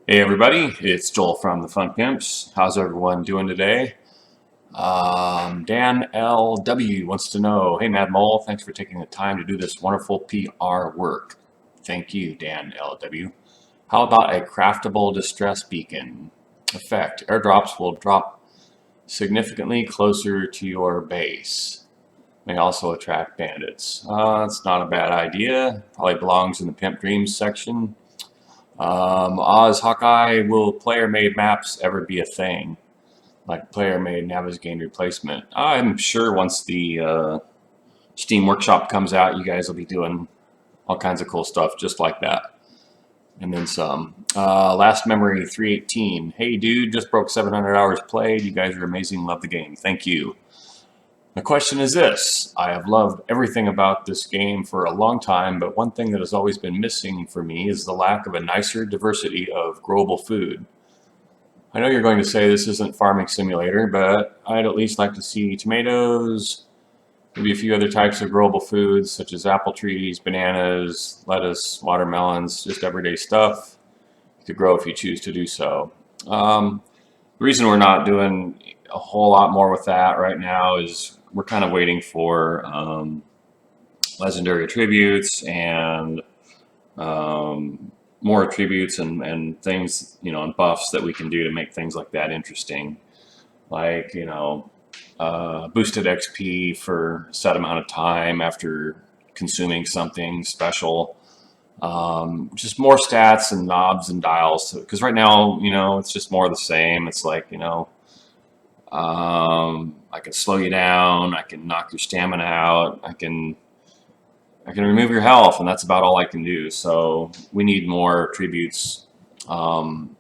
Hey everybody, it's Joel from the Fun Pimps. How's everyone doing today? Dan LW wants to know, hey Mad Mole, thanks for taking the time to do this wonderful PR work. Thank you, Dan LW. How about a craftable distress beacon effect? Airdrops will drop significantly closer to your base. May also attract bandits. That's not a bad idea. Probably belongs in the Pimp Dreams section. Oz Hawkeye, will player-made maps ever be a thing? Like player-made Navigator replacement? I'm sure once the Steam Workshop comes out, you guys will be doing all kinds of cool stuff just like that. And then some. Last Memory 318. Hey dude, just broke 700 hours played. You guys are amazing. Love the game. Thank you. The question is this: I have loved everything about this game for a long time, but one thing that has always been missing for me is the lack of a nicer diversity of growable food. I know you're going to say this isn't Farming Simulator, but I'd at least like to see tomatoes, maybe a few other types of growable foods such as apple trees, bananas, lettuce, watermelons, just everyday stuff you could grow if you choose to do so. The reason we're not doing a whole lot more with that right now is we're kind of waiting for legendary attributes and more attributes and things, and buffs that we can do to make things like that interesting. Like, boosted XP for a set amount of time after consuming something special. Just more stats and knobs and dials. Because right now, it's just more of the same. It's like, I can slow you down. I can knock your stamina out. I can remove your health, and that's about all I can do. So we need more attributes, from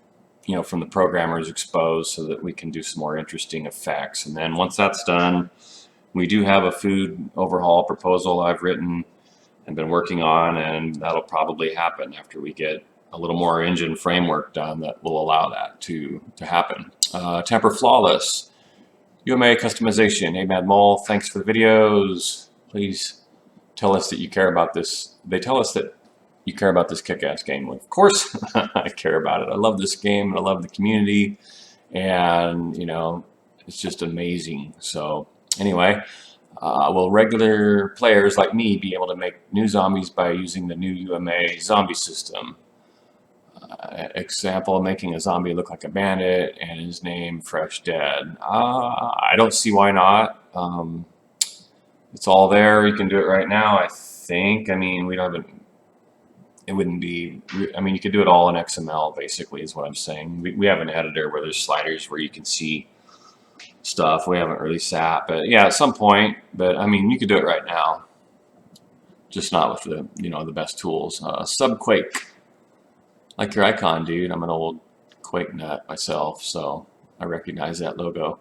the programmers exposed, so that we can do some more interesting effects. And then once that's done, we do have a food overhaul proposal I've written and been working on, and that'll probably happen after we get a little more engine framework done that will allow that to happen. Temper Flawless. UMA customization. Hey Mad Mole, thanks for the videos. Please tell us that you care about this. They tell us that you care about this kick-ass game. Well, of course I care about it. I love this game, and I love the community, and it's just amazing. So anyway, will regular players like me be able to make new zombies by using the new UMA zombie system? Example, making a zombie look like a bandit and his name Fresh Dead. I don't see why not. It's all there. You can do it right now, I think. I mean, we don't have it wouldn't be, I mean, you could do it all in XML, basically, is what I'm saying. We have an editor where there's sliders where you can see stuff. We haven't released that, but yeah, at some point. But I mean, you could do it right now, just not with the best tools. Subquake. Like your icon, dude. I'm an old Quake nut myself, so I recognize that logo.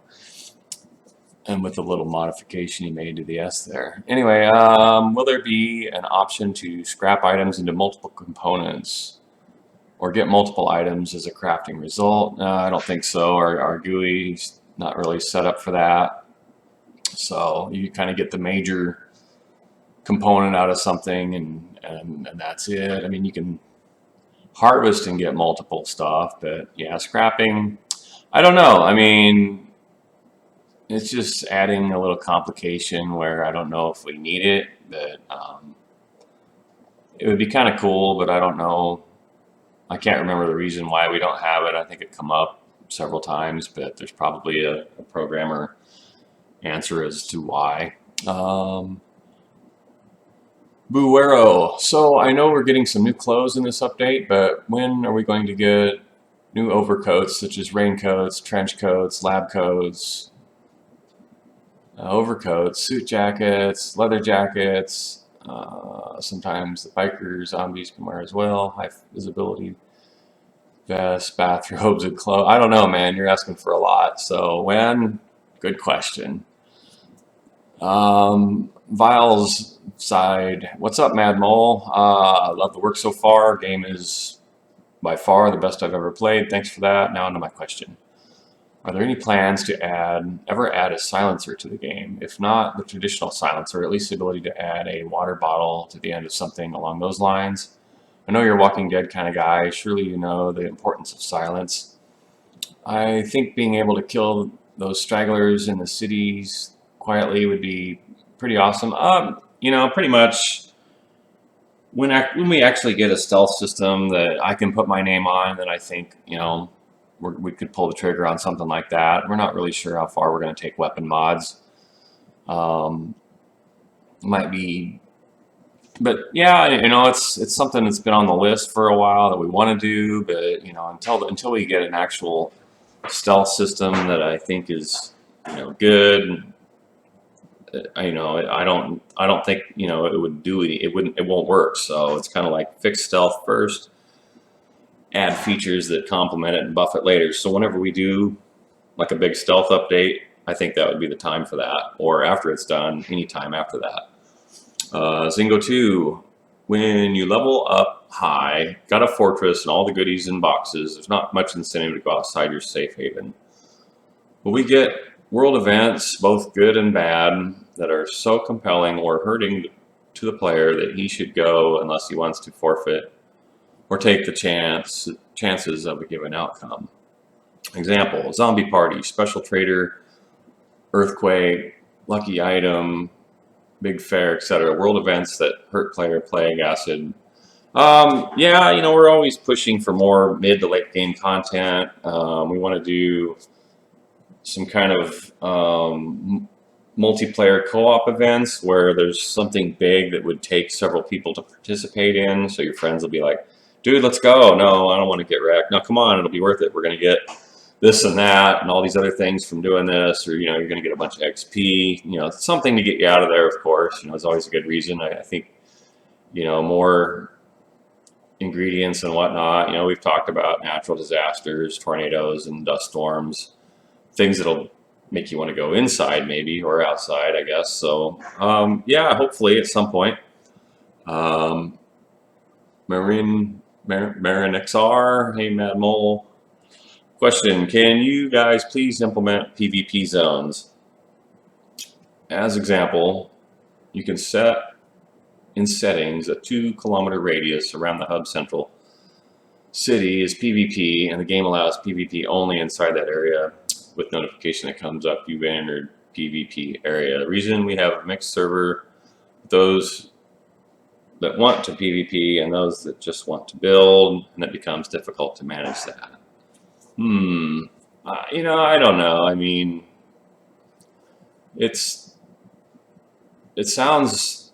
And with a little modification you made to the S there. Anyway, will there be an option to scrap items into multiple components or get multiple items as a crafting result? No, I don't think so. Our GUI's not really set up for that. So you kind of get the major component out of something, and that's it. I mean, you can harvest and get multiple stuff, but yeah, scrapping, I don't know. I mean, it's just adding a little complication where I don't know if we need it, but it would be kind of cool, but I don't know. I can't remember the reason why we don't have it. I think it come up several times, but there's probably a programmer answer as to why. Buero. So I know we're getting some new clothes in this update, but when are we going to get new overcoats such as raincoats, trench coats, lab coats, overcoats, suit jackets, leather jackets? Sometimes the biker zombies can wear as well. High visibility vests, bathrobes, and clothes. I don't know, man. You're asking for a lot. So when? Good question. Vile's side. What's up, Mad Mole? Love the work so far. Game is by far the best I've ever played. Thanks for that. Now onto my question. Are there any plans to ever add a silencer to the game? If not the traditional silencer, at least the ability to add a water bottle to the end of something along those lines. I know you're a Walking Dead kind of guy. Surely you know the importance of silence. I think being able to kill those stragglers in the cities quietly would be pretty awesome. Pretty much when we actually get a stealth system that I can put my name on, then I think we could pull the trigger on something like that. We're not really sure how far we're going to take weapon mods. Um, might be, but yeah, it's something that's been on the list for a while that we want to do. But until we get an actual stealth system that I think is good. I don't think it would do it won't work. So it's kind of like fix stealth first, add features that complement it and buff it later. So whenever we do like a big stealth update, I think that would be the time for that, or after it's done, anytime after that. Zingo 2, when you level up high, got a fortress and all the goodies in boxes, there's not much incentive to go outside your safe haven. But we get world events, both good and bad, that are so compelling or hurting to the player that he should go unless he wants to forfeit or take the chances of a given outcome. Example, zombie party, special trader, earthquake, lucky item, big fair, etc. World events that hurt player, plague, acid. Yeah, we're always pushing for more mid to late game content. We want to do some kind of multiplayer co-op events where there's something big that would take several people to participate in. So your friends will be like, dude, let's go. No, I don't want to get wrecked. No, come on, it'll be worth it. We're going to get this and that and all these other things from doing this, or you're going to get a bunch of XP, something to get you out of there. Of course, is always a good reason. I think more ingredients and whatnot. We've talked about natural disasters, tornadoes and dust storms, things that'll make you want to go inside maybe, or outside, I guess. So yeah, hopefully at some point. Marin XR, hey Mad Mole. Question, can you guys please implement PvP zones? As example, you can set in settings a 2-kilometer radius around the hub central city is PvP, and the game allows PvP only inside that area with notification that comes up you've entered PvP area. The reason we have a mixed server, those that want to PvP and those that just want to build, and it becomes difficult to manage that. I don't know. I mean, it sounds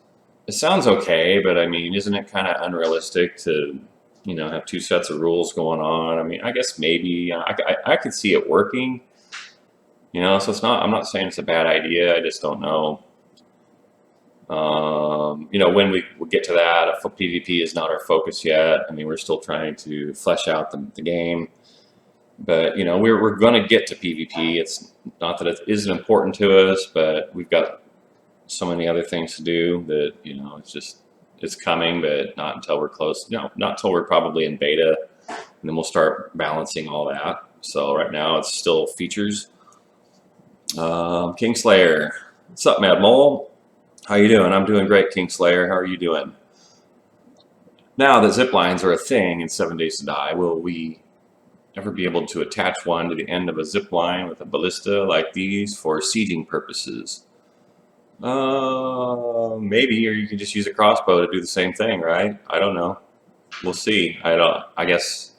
okay, but I mean, isn't it kind of unrealistic to have two sets of rules going on? I mean, I guess maybe I could see it working. So it's not. I'm not saying it's a bad idea. I just don't know. When we get to that, PvP is not our focus yet. I mean, we're still trying to flesh out the game. But we're going to get to PvP. It's not that it isn't important to us, but we've got so many other things to do that it's coming, but not until we're close. Not until we're probably in beta, and then we'll start balancing all that. So right now it's still features. Kingslayer, what's up, Mad Mole? How you doing? I'm doing great, Kingslayer. How are you doing? Now that zip lines are a thing in 7 Days to Die, will we ever be able to attach one to the end of a zip line with a ballista like these for sieging purposes? Maybe, or you can just use a crossbow to do the same thing, right? I don't know. We'll see. I guess.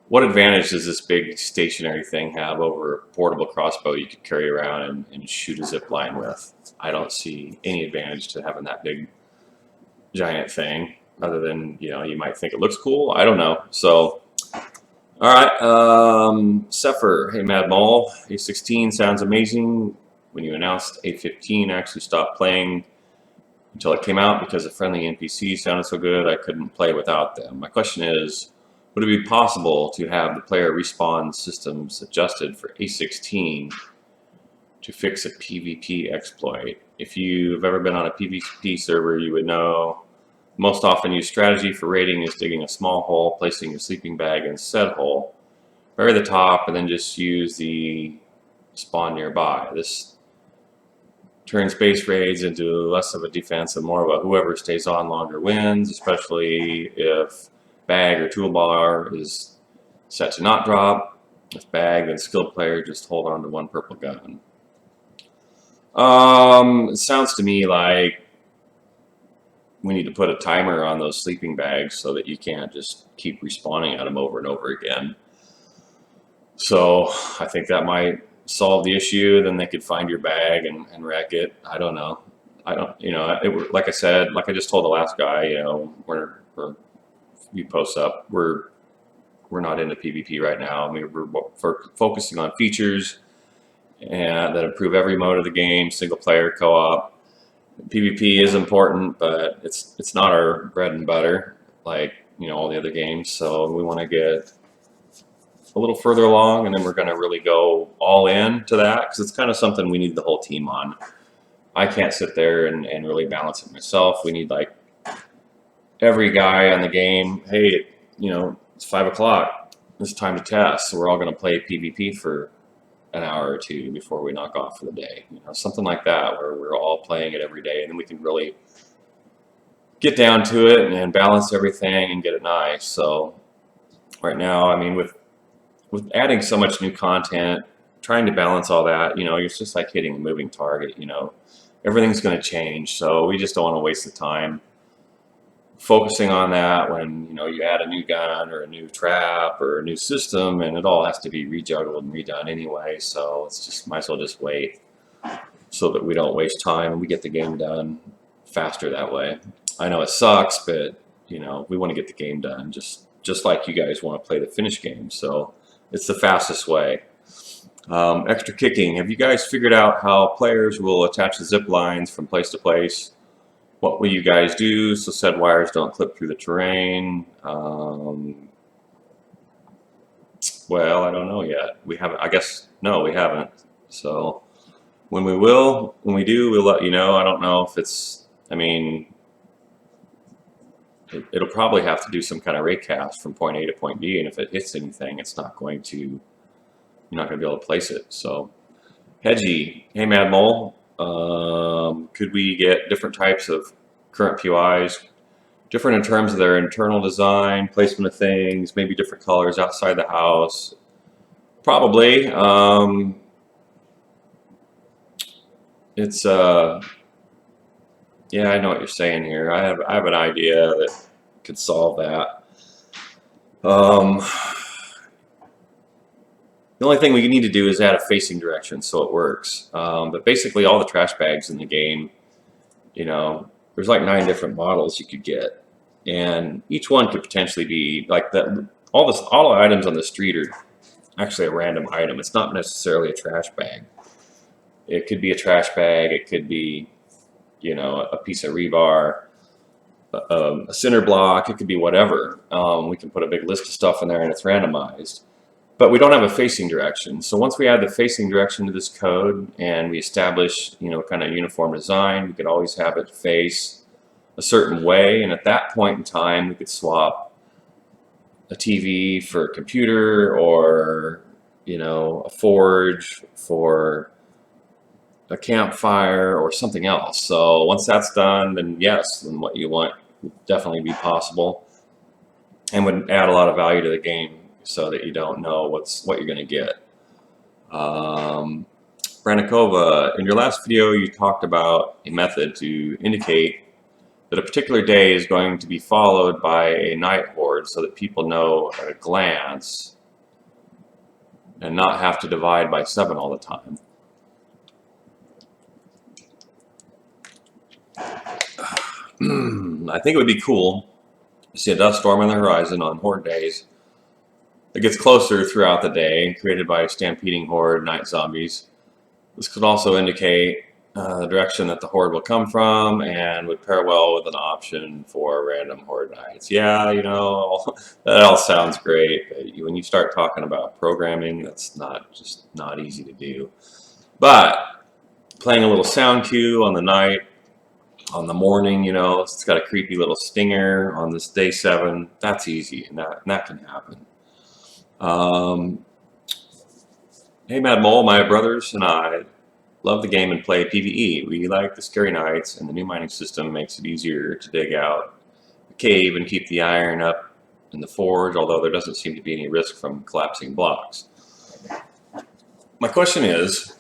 What advantage does this big stationary thing have over a portable crossbow you could carry around and shoot a zip line with? I don't see any advantage to having that big giant thing, other than you might think it looks cool. I don't know. So. All right, Sepher, hey Mad Mole, A16 sounds amazing. When you announced A15, I actually stopped playing until it came out because the friendly NPCs sounded so good I couldn't play without them. My question is, would it be possible to have the player respawn systems adjusted for A16 to fix a PvP exploit? If you've ever been on a PvP server, you would know most often used strategy for raiding is digging a small hole, placing your sleeping bag in said hole, bury the top, and then just use the spawn nearby. This turn space raids into less of a defense and more of a whoever stays on longer wins, especially if bag or toolbar is set to not drop. If bag, then skilled player just hold on to one purple gun. It sounds to me like we need to put a timer on those sleeping bags so that you can't just keep respawning at them over and over again. So I think that might solve the issue. Then they could find your bag and wreck it. I don't know. I don't, you know, like I said, like I just told the last guy, you know, you post up, we're not into PvP right now. I mean, we're focusing on features and that improve every mode of the game, single player, co-op. PvP is important, but it's not our bread and butter like, you know, all the other games. So we want to get a little further along, and then we're going to really go all in to that, because it's kind of something we need the whole team on. I can't sit there and really balance it myself. We need like every guy on the game. Hey, you know, it's 5 o'clock. It's time to test. So we're all going to play PvP for an hour or two before we knock off for the day. You know, something like that, where we're all playing it every day, and then we can really get down to it and balance everything and get it nice. So right now, I mean, with adding so much new content, trying to balance all that, you know, it's just like hitting a moving target. You know, everything's going to change, so we just don't want to waste the time focusing on that when, you know, you add a new gun or a new trap or a new system, and it all has to be rejuggled and redone anyway. So it's just, might as well just wait so that we don't waste time and we get the game done faster that way. I know it sucks, but you know, we want to get the game done just like you guys want to play the finished game. So it's the fastest way. Extra kicking. Have you guys figured out how players will attach the zip lines from place to place? What will you guys do so said wires don't clip through the terrain? Well, I don't know yet. We haven't, I guess, no, we haven't. So when we do, we'll let you know. I don't know if it's, I mean, it'll probably have to do some kind of raycast from point A to point B, and if it hits anything, it's not going to, you're not going to be able to place it. So, Hedgie, hey Mad Mole, could we get different types of current POIs, different in terms of their internal design, placement of things, maybe different colors outside the house? Probably. It's yeah, I know what you're saying here. I have an idea that could solve that. The only thing we need to do is add a facing direction so it works. But basically all the trash bags in the game, you know, there's like 9 different models you could get. And each one could potentially be like that. All the items on the street are actually a random item. It's not necessarily a trash bag. It could be a trash bag. It could be, you know, a piece of rebar, a cinder block. It could be whatever. We can put a big list of stuff in there and it's randomized. But we don't have a facing direction. So once we add the facing direction to this code and we establish, you know, kind of uniform design, we could always have it face a certain way. And at that point in time, we could swap a TV for a computer, or, you know, a forge for a campfire or something else. So once that's done, then yes, then what you want would definitely be possible and would add a lot of value to the game, so that you don't know what you're going to get. Branikova, in your last video, you talked about a method to indicate that a particular day is going to be followed by a night horde, so that people know at a glance and not have to divide by 7 all the time. I think it would be cool to see a dust storm on the horizon on horde days. It gets closer throughout the day, created by stampeding horde night zombies. This could also indicate the direction that the horde will come from, and would pair well with an option for random horde nights. Yeah, you know, that all sounds great, but when you start talking about programming, that's just not easy to do. But playing a little sound cue on the night, on the morning, you know, it's got a creepy little stinger on this day 7. That's easy, and that can happen. Hey Mad Mole, my brothers and I Love the game and play PvE. We like the scary nights, and the new mining system makes it easier to dig out a cave and keep the iron up in the forge, although there doesn't seem to be any risk from collapsing blocks. My question is,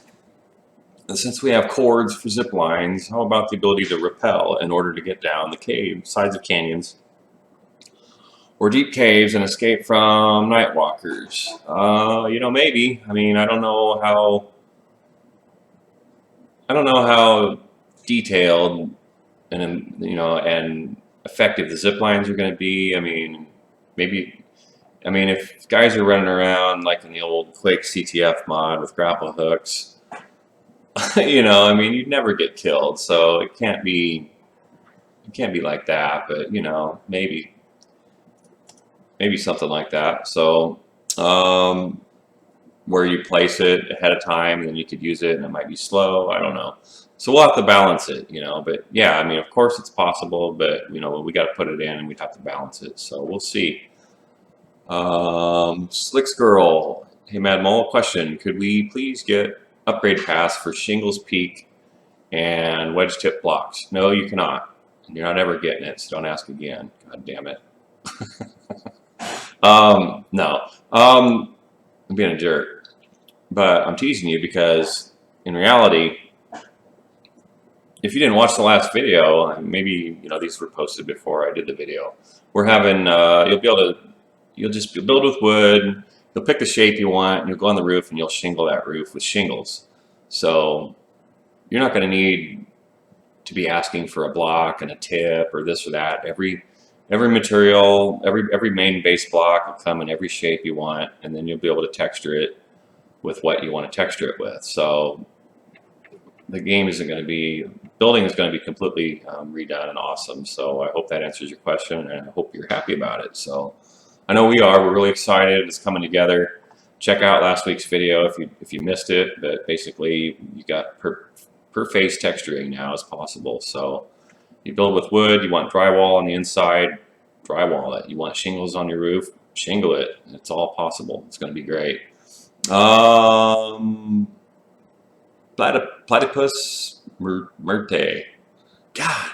since we have cords for zip lines, how about the ability to rappel in order to get down the cave sides of canyons or deep caves and escape from night walkers? Maybe. I mean, I don't know how detailed and effective the zip lines are going to be. I mean, maybe. I mean, if guys are running around like in the old Quake CTF mod with grapple hooks, I mean, you'd never get killed, so it can't be like that. But maybe something like that. So where you place it ahead of time, and then you could use it, and it might be slow. I don't know. So we'll have to balance it, But yeah, I mean, of course it's possible, but we got to put it in, and we'd have to balance it. So we'll see. Slicks Girl, hey Mad Mole, question: could we please get upgrade pass for Shingles Peak and Wedge Tip blocks? No, you cannot. You're not ever getting it, so don't ask again. God damn it. No. I'm being a jerk. But I'm teasing you because in reality, if you didn't watch the last video, maybe these were posted before I did the video. We're having you'll just build with wood. You'll pick the shape you want, and you'll go on the roof, and you'll shingle that roof with shingles. So you're not going to need to be asking for a block and a tip or this or that. Every material, every main base block will come in every shape you want, and then you'll be able to texture it with what you want to texture it with. So the game building is going to be completely redone and awesome. So I hope that answers your question, and I hope you're happy about it. So I know we are. We're really excited. It's coming together. Check out last week's video if you missed it. But basically, you got per face texturing now as possible. So you build with wood. You want drywall on the inside, drywall it. You want shingles on your roof, shingle it. It's all possible. It's going to be great. Platypus myrte. God,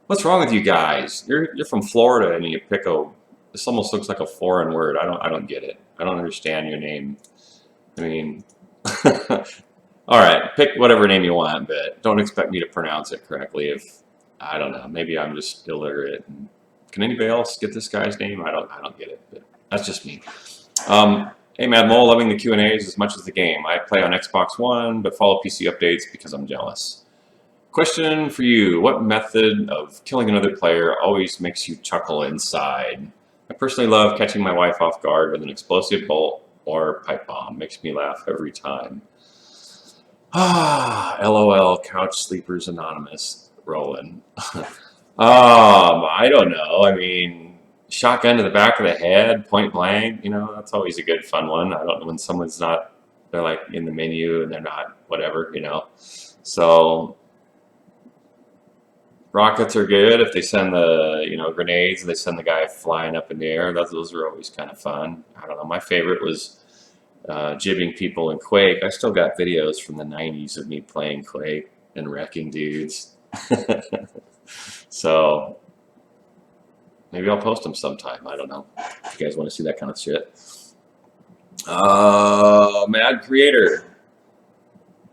what's wrong with you guys? You're from Florida and you pick this almost looks like a foreign word. I don't get it. I don't understand your name. I mean, all right, pick whatever name you want, but don't expect me to pronounce it correctly. If I don't know, maybe I'm just illiterate. Can anybody else get this guy's name? I don't get it, but that's just me. Hey, Mad Mole, loving the Q&As as much as the game. I play on Xbox One, but follow PC updates because I'm jealous. Question for you. What method of killing another player always makes you chuckle inside? I personally love catching my wife off guard with an explosive bolt or pipe bomb. Makes me laugh every time. LOL, Couch Sleepers Anonymous, rolling. I don't know. I mean, shotgun to the back of the head, point blank, that's always a good fun one. I don't know when they're like in the menu and they're not, whatever, So rockets are good if they send the, grenades and they send the guy flying up in the air. Those are always kind of fun. I don't know. My favorite was jibbing people in Quake. I still got videos from the 90s of me playing Quake and wrecking dudes. So maybe I'll post them sometime. I don't know if you guys want to see that kind of shit. Mad Creator.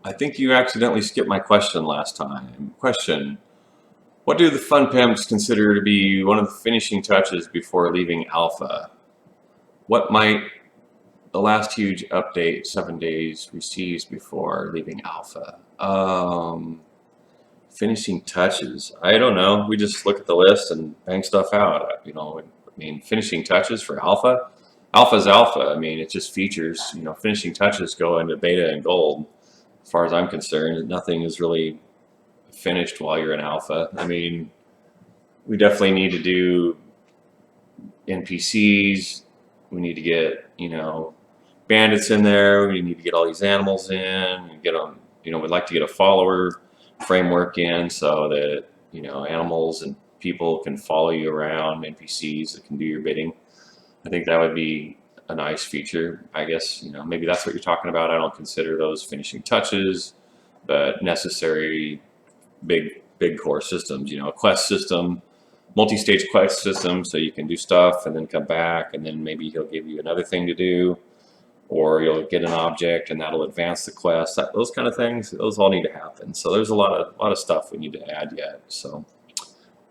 I think you accidentally skipped my question last time. Question. What do the Fun Pimps consider to be one of the finishing touches before leaving Alpha? What might the last huge update, 7 days, receives before leaving Alpha? Finishing touches. I don't know. We just look at the list and bang stuff out. I mean, finishing touches for Alpha. Alpha's Alpha. I mean, it just features. Finishing touches go into beta and gold. As far as I'm concerned, nothing is really finished while you're in Alpha. I mean, we definitely need to do NPCs. We need to get bandits in there. We need to get all these animals in and get them. We'd like to get a follower framework in so that animals and people can follow you around, NPCs that can do your bidding. I think that would be a nice feature. I guess maybe that's what you're talking about. I don't consider those finishing touches. but necessary big core systems. A quest system, multi-stage quest system, so you can do stuff and then come back, and then maybe he'll give you another thing to do, or you'll get an object and that'll advance the quest. Those kind of things, those all need to happen. So there's a lot of stuff we need to add yet. So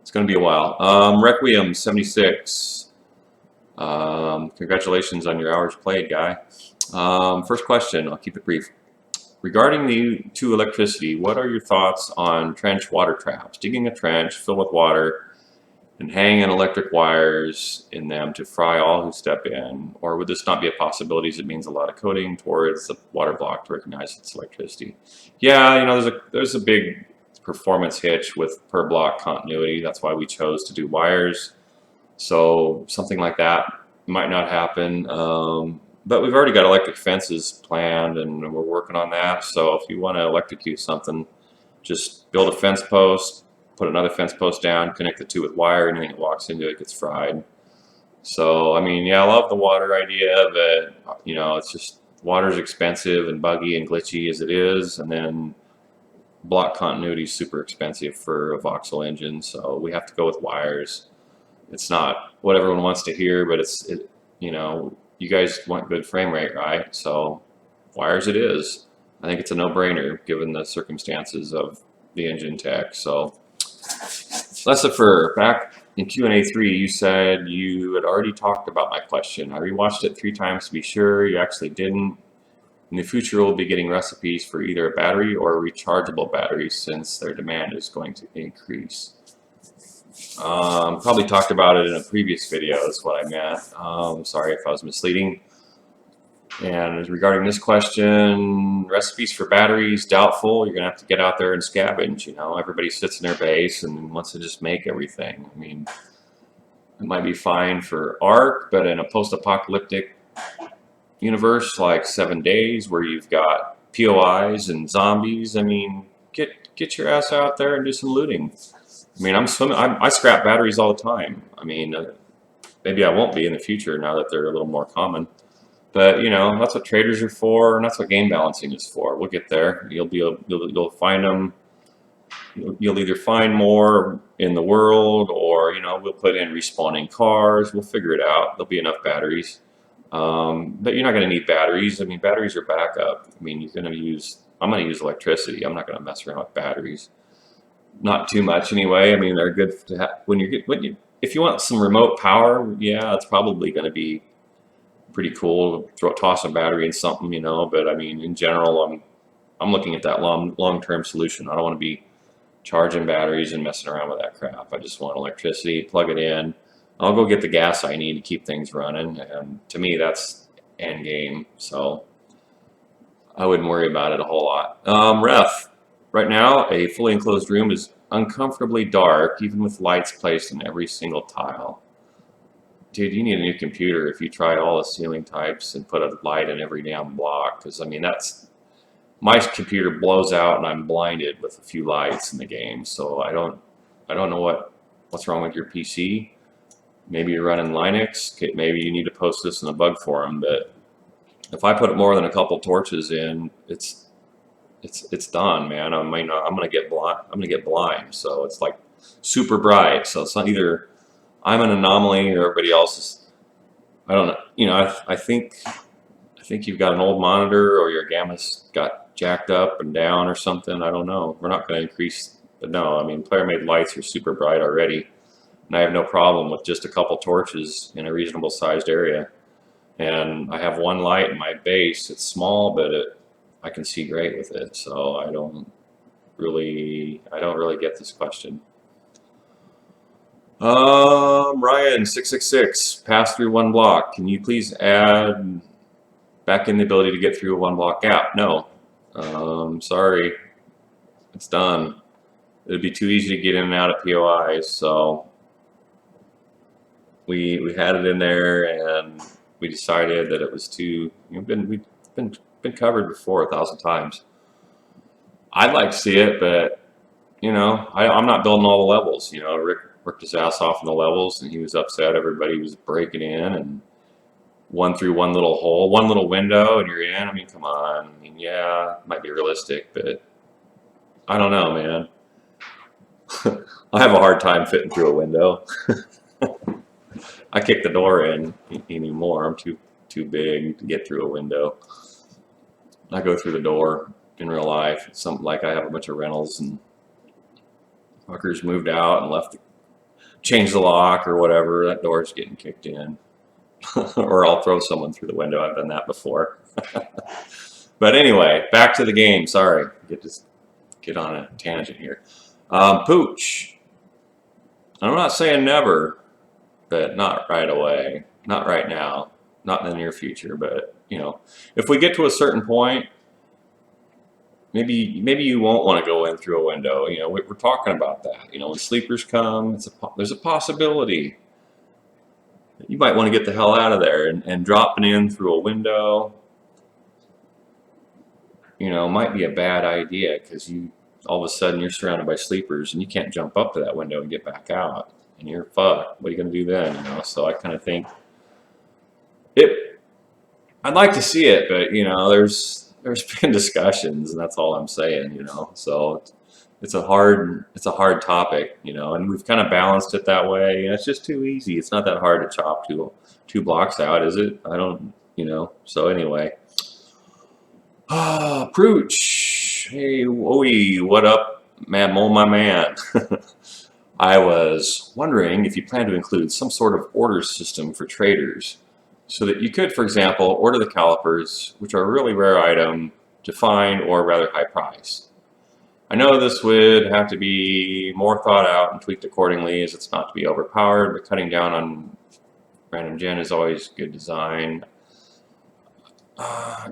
it's going to be a while. Requiem 76. Congratulations on your hours played, guy. First question, I'll keep it brief. Regarding to electricity, what are your thoughts on trench water traps? Digging a trench, fill with water, and hanging electric wires in them to fry all who step in? Or would this not be a possibility as it means a lot of coding towards the water block to recognize its electricity? Yeah, there's a big performance hitch with per block continuity. That's why we chose to do wires. So something like that might not happen. But we've already got electric fences planned, and we're working on that. So if you want to electrocute something, just build a fence post, put another fence post down, connect the two with wire, and anything that walks into it gets fried. So, I mean, yeah, I love the water idea, but, it's just water's expensive and buggy and glitchy as it is, and then block continuity is super expensive for a voxel engine, so we have to go with wires. It's not what everyone wants to hear, but you guys want good frame rate, right? So wires it is. I think it's a no-brainer given the circumstances of the engine tech. So let's defer. Back in Q&A 3, you said you had already talked about my question. I rewatched it 3 times to be sure. You actually didn't. In the future, we'll be getting recipes for either a battery or a rechargeable battery since their demand is going to increase. Probably talked about it in a previous video, is what I meant. Sorry if I was misleading. And regarding this question, recipes for batteries, doubtful. You're going to have to get out there and scavenge. Everybody sits in their base and wants to just make everything. I mean, it might be fine for Ark, but in a post-apocalyptic universe like 7 Days, where you've got POIs and zombies, I mean, get your ass out there and do some looting. I mean, I scrap batteries all the time. I mean, maybe I won't be in the future now that they're a little more common. But that's what traders are for, and that's what game balancing is for. We'll get there. You'll find them. You'll either find more in the world, or we'll put in respawning cars. We'll figure it out. There'll be enough batteries. But you're not going to need batteries. I mean, batteries are backup. I mean, I'm going to use electricity. I'm not going to mess around with batteries. Not too much anyway. I mean, they're good to have if you want some remote power. Yeah, it's probably going to be pretty cool. Toss a battery in something, But I mean, in general, I'm looking at that long-term solution. I don't want to be charging batteries and messing around with that crap. I just want electricity. Plug it in. I'll go get the gas I need to keep things running, and to me, that's end game. So I wouldn't worry about it a whole lot. Ref. Right now, a fully enclosed room is uncomfortably dark, even with lights placed in every single tile. Dude, you need a new computer if you tried all the ceiling types and put a light in every damn block. Because, I mean, my computer blows out and I'm blinded with a few lights in the game. So I don't know what's wrong with your PC. Maybe you're running Linux. Maybe you need to post this in the bug forum. But if I put more than a couple torches in, it's done, man. I'm gonna get blind. So it's like super bright. So it's not either I'm an anomaly or everybody else is. I don't know. I think you've got an old monitor, or your gamma's got jacked up and down or something. I don't know. We're not going to increase. But no, I mean, player-made lights are super bright already, and I have no problem with just a couple torches in a reasonable sized area. And I have one light in my base. It's small, but I can see great with it. So I don't really get this question. Ryan 666, pass through one block. Can you please add back in the ability to get through a one block gap? No. Sorry. It's done. It'd be too easy to get in and out of POIs, so we had it in there, and we decided that it was too. We've been covered before 1,000 times. I'd like to see it, but I'm not building all the levels. Rick worked his ass off in the levels, and he was upset everybody was breaking in and one through one little hole, one little window, and you're in. I mean, come on. I mean, yeah, it might be realistic, but I don't know, man. I have a hard time fitting through a window. I kick the door in anymore. I'm too big to get through a window. I go through the door in real life. It's something like I have a bunch of rentals and fuckers moved out and left, changed the lock or whatever. That door's getting kicked in. Or I'll throw someone through the window. I've done that before. But anyway, back to the game. Sorry, get on a tangent here. Pooch. I'm not saying never, but not right away. Not right now. Not in the near future. But you know, if we get to a certain point, maybe you won't want to go in through a window. You know, we're talking about that. You know, when sleepers come, there's a possibility that you might want to get the hell out of there, and dropping in through a window, you know, might be a bad idea because all of a sudden you're surrounded by sleepers and you can't jump up to that window and get back out, and you're fucked. What are you going to do then? You know, so I kind of think I'd like to see it, but you know, there's been discussions, and that's all I'm saying. You know, so it's a hard topic. You know, and we've kind of balanced it that way. And it's just too easy. It's not that hard to chop two blocks out, is it? I don't. You know. So anyway. Prooch. Hey, Woey, what up, Mad Mole, my man? I was wondering if you plan to include some sort of order system for traders so that you could, for example, order the calipers, which are a really rare item to find or rather high price. I know this would have to be more thought out and tweaked accordingly as it's not to be overpowered, but cutting down on random gen is always good design.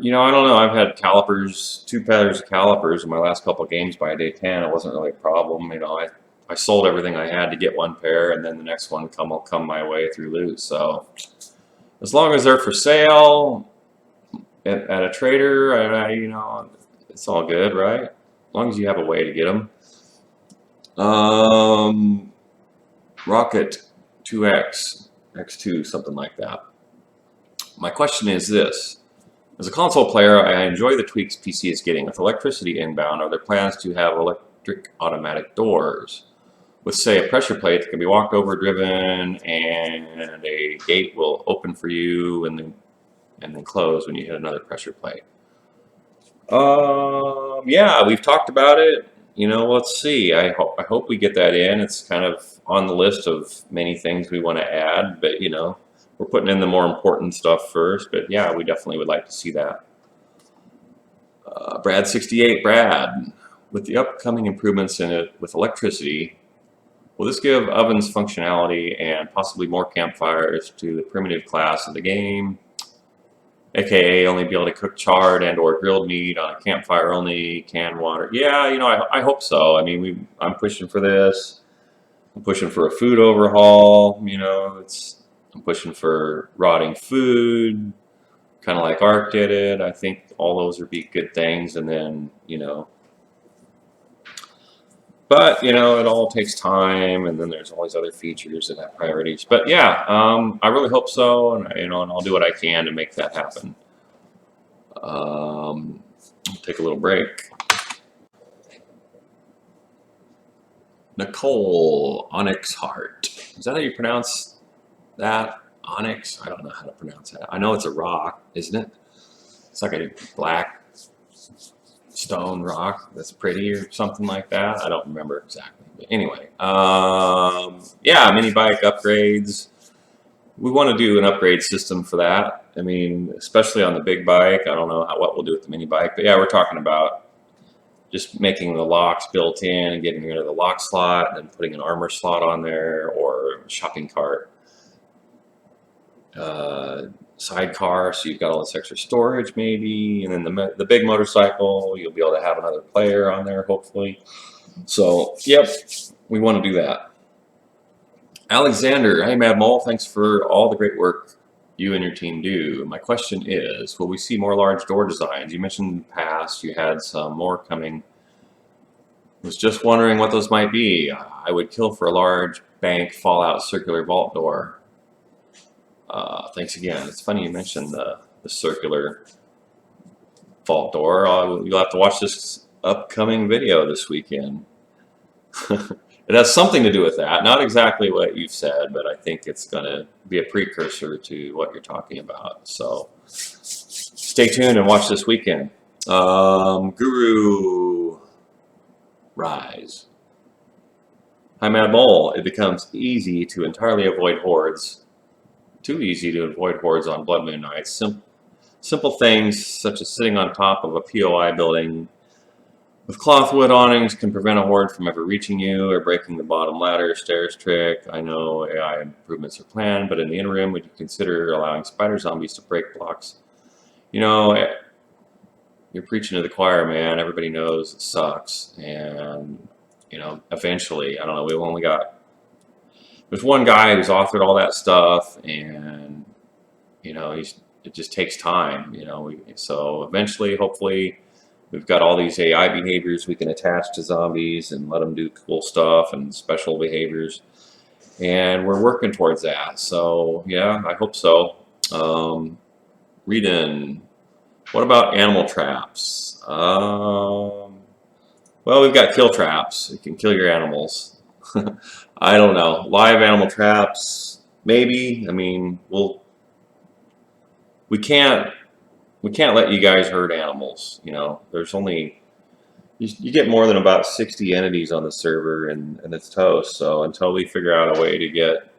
You know, I don't know. I've had calipers, 2 pairs of calipers in my last couple of games by day 10. It wasn't really a problem. You know, I sold everything I had to get 1 pair, and then the next one will come my way through loot. So as long as they're for sale at a trader, you know, it's all good, right? As long as you have a way to get them. Rocket 2X, X2, something like that. My question is this. As a console player, I enjoy the tweaks PC is getting. With electricity inbound, are there plans to have electric automatic doors? With, say, a pressure plate that can be walked over, driven, and a gate will open for you and then close when you hit another pressure plate. Yeah, we've talked about it. You know, let's see. I hope we get that in. It's kind of on the list of many things we want to add, but you know, we're putting in the more important stuff first. But yeah, we definitely would like to see that. Brad68, Brad, with the upcoming improvements in it with electricity, will this give ovens functionality and possibly more campfires to the primitive class of the game? AKA only be able to cook charred and or grilled meat on a campfire only, canned water. Yeah, you know, I hope so. I mean, I'm pushing for this. I'm pushing for a food overhaul. You know, I'm pushing for rotting food, kind of like Ark did it. I think all those would be good things, and then you know. But you know, it all takes time, and then there's all these other features that have priorities. But yeah, I really hope so, and you know, and I'll do what I can to make that happen. I'll take a little break. Nicole Onyx Heart. Is that how you pronounce that? Onyx? I don't know how to pronounce that. I know it's a rock, isn't it? It's like a black stone rock that's pretty or something like that. I don't remember exactly. But anyway, yeah, mini bike upgrades. We want to do an upgrade system for that. I mean, especially on the big bike. I don't know what we'll do with the mini bike, but yeah, we're talking about just making the locks built in and getting rid of the lock slot and then putting an armor slot on there, or a shopping cart sidecar, so you've got all this extra storage maybe, and then the big motorcycle, you'll be able to have another player on there hopefully. So yep, we want to do that. Alexander, hey Mad Mole, thanks for all the great work you and your team do. My question is, will we see more large door designs? You mentioned in the past you had some more coming. I was just wondering what those might be. I would kill for a large bank fallout circular vault door. Thanks again. It's funny you mentioned the circular vault door. You'll have to watch this upcoming video this weekend. It has something to do with that. Not exactly what you've said, but I think it's going to be a precursor to what you're talking about. So stay tuned and watch this weekend. Guru Rise. Hi, Mad Mole. It becomes easy to entirely avoid hordes. Too easy to avoid hordes on Blood Moon nights. Simple things such as sitting on top of a POI building with cloth wood awnings can prevent a horde from ever reaching you, or breaking the bottom ladder stairs trick. I know AI improvements are planned, but in the interim, would you consider allowing spider zombies to break blocks? You know, you're preaching to the choir, man. Everybody knows it sucks. And, you know, eventually, I don't know, we've only got, there's one guy who's authored all that stuff, and, you know, it just takes time, you know. So eventually, hopefully, we've got all these AI behaviors we can attach to zombies and let them do cool stuff and special behaviors. And we're working towards that. So, yeah, I hope so. Reading. What about animal traps? Well, we've got kill traps. You can kill your animals. I don't know. Live animal traps, maybe. I mean, we can't let you guys hurt animals. You know, there's only, you get more than about 60 entities on the server, and it's toast. So until we figure out a way to get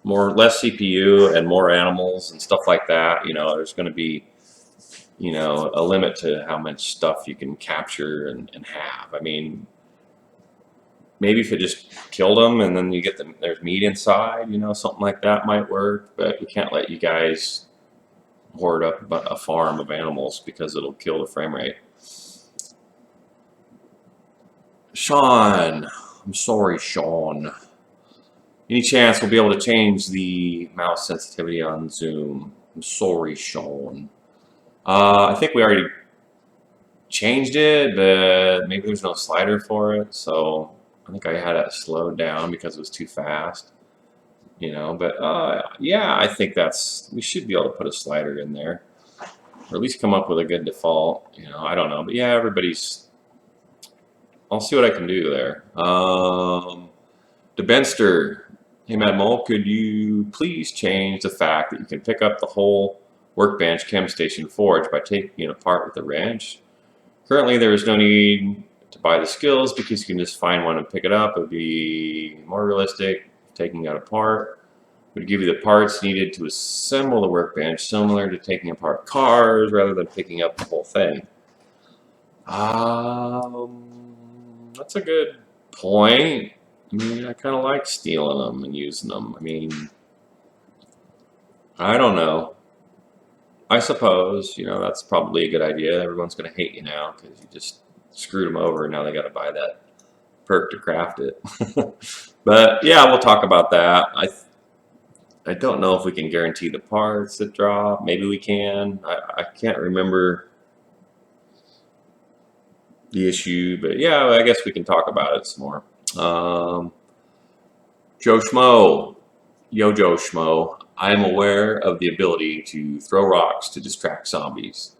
less CPU and more animals and stuff like that, you know, there's going to be, you know, a limit to how much stuff you can capture and have. I mean, maybe if it just killed them and then you get there's meat inside, you know, something like that might work. But we can't let you guys hoard up a farm of animals because it'll kill the frame rate. Sean, I'm sorry, Sean. Any chance we'll be able to change the mouse sensitivity on Zoom? I'm sorry, Sean. I think we already changed it, but maybe there's no slider for it. So I think I had it slowed down because it was too fast, you know. But yeah, I think we should be able to put a slider in there, or at least come up with a good default. You know, I don't know, but yeah, I'll see what I can do there. DeBenster, hey Mad Mole, could you please change the fact that you can pick up the whole workbench chem station forge by taking it apart with a wrench? Currently, there is no need to buy the skills because you can just find one and pick it up. It would be more realistic taking it apart. It would give you the parts needed to assemble the workbench, similar to taking apart cars rather than picking up the whole thing. That's a good point. I mean, I kind of like stealing them and using them. I mean, I don't know. I suppose, you know, that's probably a good idea. Everyone's going to hate you now because you just screwed them over, and now they got to buy that perk to craft it. But yeah, we'll talk about that. I don't know if we can guarantee the parts that drop. Maybe we can. I can't remember the issue, but yeah, I guess we can talk about it some more. Joe Schmo, Yo Joe Schmo, I am aware of the ability to throw rocks to distract zombies.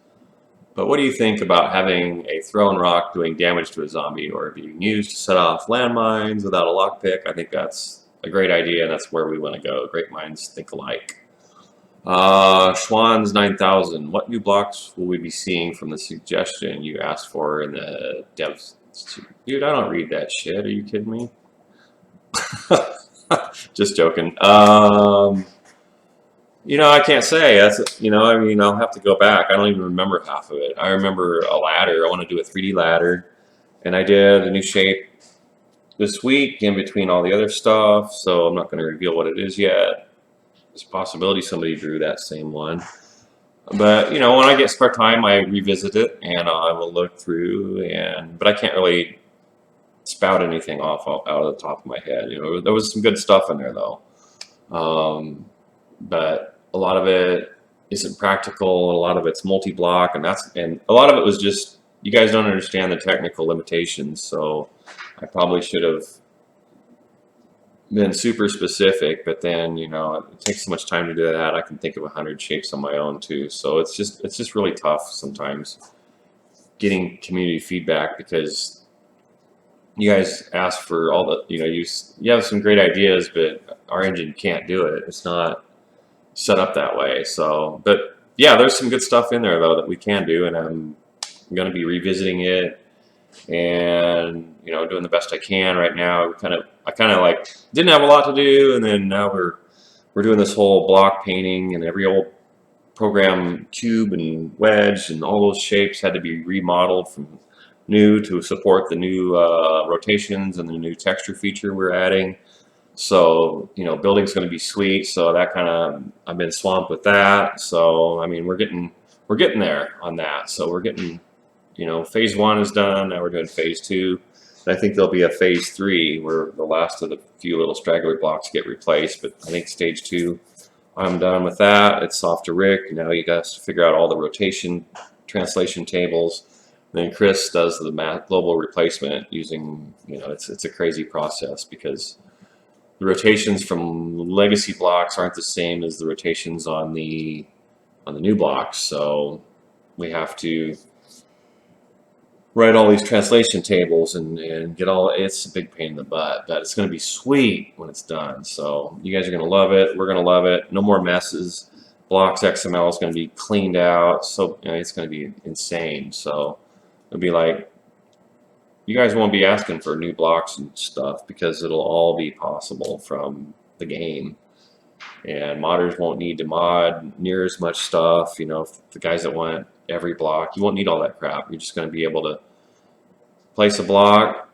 But what do you think about having a thrown rock doing damage to a zombie, or being used to set off landmines without a lockpick? I think that's a great idea, and that's where we want to go. Great minds think alike. Schwann's 9000, what new blocks will we be seeing from the suggestion you asked for in the devs? Dude, I don't read that shit. Are you kidding me? Just joking. You know, I can't say. That's, you know, I mean, I'll have to go back. I don't even remember half of it. I remember a ladder. I want to do a 3D ladder. And I did a new shape this week in between all the other stuff. So I'm not going to reveal what it is yet. There's a possibility somebody drew that same one. But, you know, when I get spare time, I revisit it and I will look through. But I can't really spout anything off out of the top of my head. You know, there was some good stuff in there, though. But a lot of it isn't practical, and a lot of it's multi-block, and a lot of it was just, you guys don't understand the technical limitations, so I probably should have been super specific, but then, you know, it takes so much time to do that. I can think of 100 shapes on my own too. So it's just really tough sometimes getting community feedback, because you guys ask for all the, you know, you have some great ideas, but our engine can't do it. It's not set up that way. So, but yeah, there's some good stuff in there though that we can do, and I'm going to be revisiting it and, you know, doing the best I can right now. I kind of like didn't have a lot to do, and then now we're doing this whole block painting, and every old program cube and wedge and all those shapes had to be remodeled from new to support the new rotations and the new texture feature we're adding. So, you know, building's going to be sweet. So that kind of, I've been swamped with that. So, I mean, we're getting there on that. So we're getting, you know, phase 1 is done. Now we're doing phase 2. And I think there'll be a phase 3 where the last of the few little straggler blocks get replaced. But I think stage 2, I'm done with that. It's off to Rick. Now you guys figure out all the rotation translation tables. Then Chris does the global replacement using, you know, it's a crazy process, because the rotations from legacy blocks aren't the same as the rotations on the new blocks. So we have to write all these translation tables and get all, it's a big pain in the butt, but it's going to be sweet when it's done. So you guys are going to love it. We're going to love it. No more messes. Blocks XML is going to be cleaned out. So, you know, it's going to be insane. So it'll be like, you guys won't be asking for new blocks and stuff, because it'll all be possible from the game. And modders won't need to mod near as much stuff. You know, the guys that want every block, you won't need all that crap. You're just going to be able to place a block,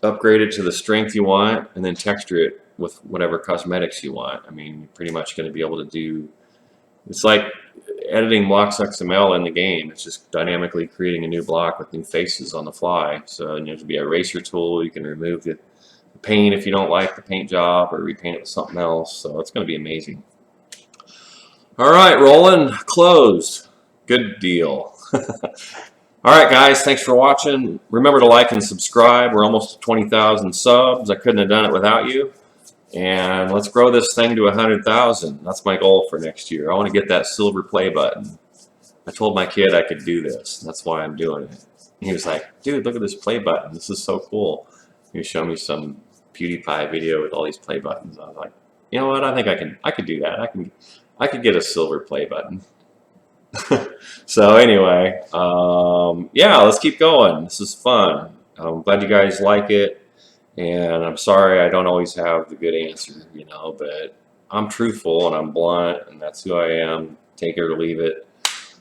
upgrade it to the strength you want, and then texture it with whatever cosmetics you want. I mean, you're pretty much going to be able to do, it's like editing blocks XML in the game. It's just dynamically creating a new block with new faces on the fly. So there's be a eraser tool. You can remove the paint if you don't like the paint job, or repaint it with something else. So it's going to be amazing. All right, rolling, closed. Good deal. All right, guys, thanks for watching. Remember to like and subscribe. We're almost at 20,000 subs. I couldn't have done it without you. And let's grow this thing to 100,000. That's my goal for next year. I want to get that silver play button. I told my kid I could do this. That's why I'm doing it. He was like, dude, look at this play button. This is so cool. He showed me some PewDiePie video with all these play buttons. I was like, you know what? I think I could do that. I could get a silver play button. So anyway, yeah, let's keep going. This is fun. I'm glad you guys like it. And I'm sorry I don't always have the good answer, you know, but I'm truthful and I'm blunt, and that's who I am. Take it or leave it.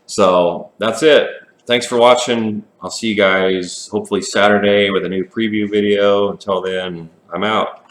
So that's it. Thanks for watching. I'll see you guys hopefully Saturday with a new preview video. Until then, I'm out.